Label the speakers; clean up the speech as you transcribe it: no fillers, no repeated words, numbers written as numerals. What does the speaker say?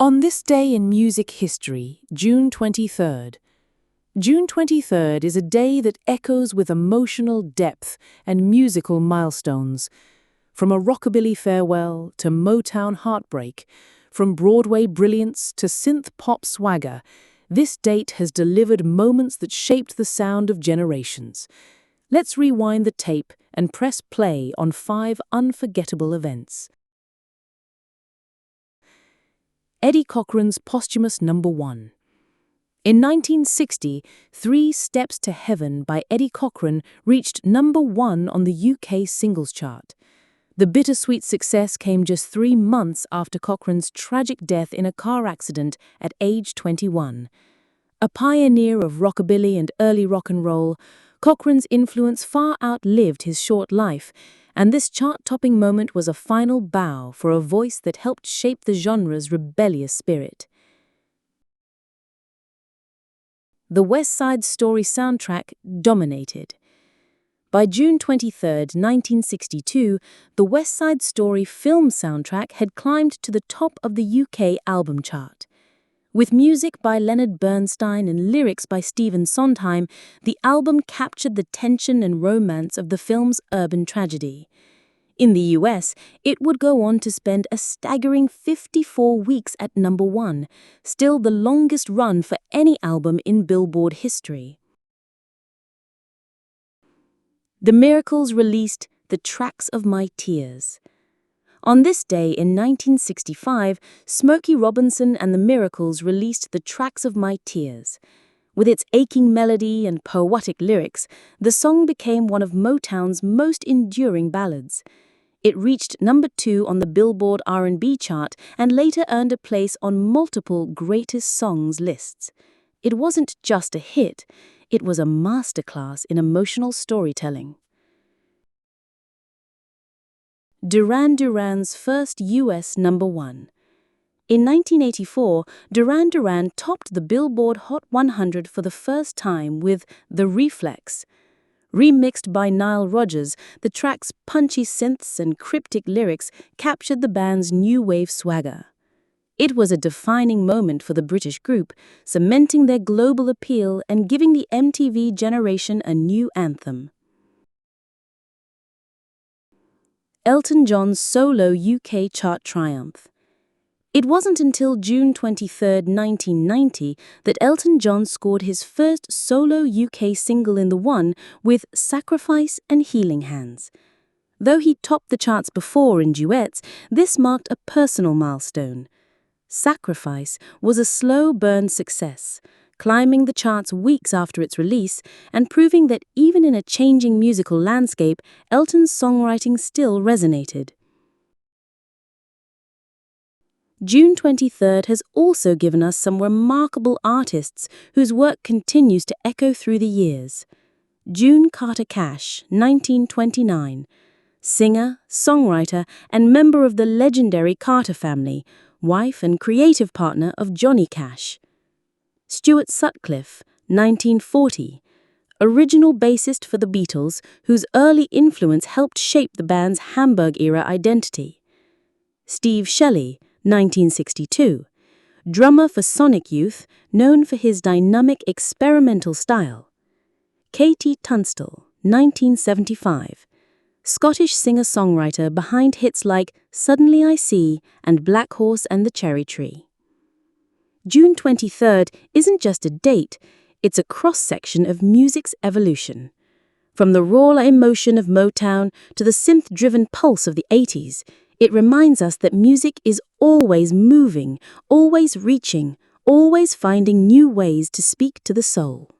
Speaker 1: On this day in music history, June 23rd. June 23rd is a day that echoes with emotional depth and musical milestones. From a rockabilly farewell to Motown heartbreak, from Broadway brilliance to synth-pop swagger, this date has delivered moments that shaped the sound of generations. Let's rewind the tape and press play on 5 unforgettable events. Eddie Cochran's posthumous number 1. In 1960, Three Steps to Heaven by Eddie Cochran reached number 1 on the UK singles chart. The bittersweet success came just 3 months after Cochran's tragic death in a car accident at age 21. A pioneer of rockabilly and early rock and roll, Cochran's influence far outlived his short life, and this chart-topping moment was a final bow for a voice that helped shape the genre's rebellious spirit. The West Side Story soundtrack dominated. By June 23, 1962, the West Side Story film soundtrack had climbed to the top of the UK album chart. With music by Leonard Bernstein and lyrics by Stephen Sondheim, the album captured the tension and romance of the film's urban tragedy. In the US, it would go on to spend a staggering 54 weeks at number 1, still the longest run for any album in Billboard history. The Miracles released The Tracks of My Tears. On this day in 1965, Smokey Robinson and The Miracles released The Tracks of My Tears. With its aching melody and poetic lyrics, the song became one of Motown's most enduring ballads. It reached number 2 on the Billboard R&B chart and later earned a place on multiple greatest songs lists. It wasn't just a hit, it was a masterclass in emotional storytelling. Duran Duran's first US number 1. In 1984, Duran Duran topped the Billboard Hot 100 for the first time with The Reflex. Remixed by Nile Rodgers, the track's punchy synths and cryptic lyrics captured the band's new wave swagger. It was a defining moment for the British group, cementing their global appeal and giving the MTV generation a new anthem. Elton John's solo UK chart triumph. It wasn't until June 23, 1990, that Elton John scored his first solo UK single in the one with Sacrifice and Healing Hands. Though he topped the charts before in duets, this marked a personal milestone. Sacrifice was a slow-burn success, climbing the charts weeks after its release and proving that even in a changing musical landscape, Elton's songwriting still resonated. June 23rd has also given us some remarkable artists whose work continues to echo through the years. June Carter Cash, 1929. Singer, songwriter, and member of the legendary Carter family, wife and creative partner of Johnny Cash. Stuart Sutcliffe, 1940. Original bassist for the Beatles, whose early influence helped shape the band's Hamburg-era identity. Steve Shelley, 1962. Drummer for Sonic Youth, known for his dynamic experimental style. Katie Tunstall, 1975. Scottish singer-songwriter behind hits like Suddenly I See and Black Horse and the Cherry Tree. June 23rd isn't just a date, it's a cross-section of music's evolution. From the raw emotion of Motown to the synth-driven pulse of the 80s, it reminds us that music is always moving, always reaching, always finding new ways to speak to the soul.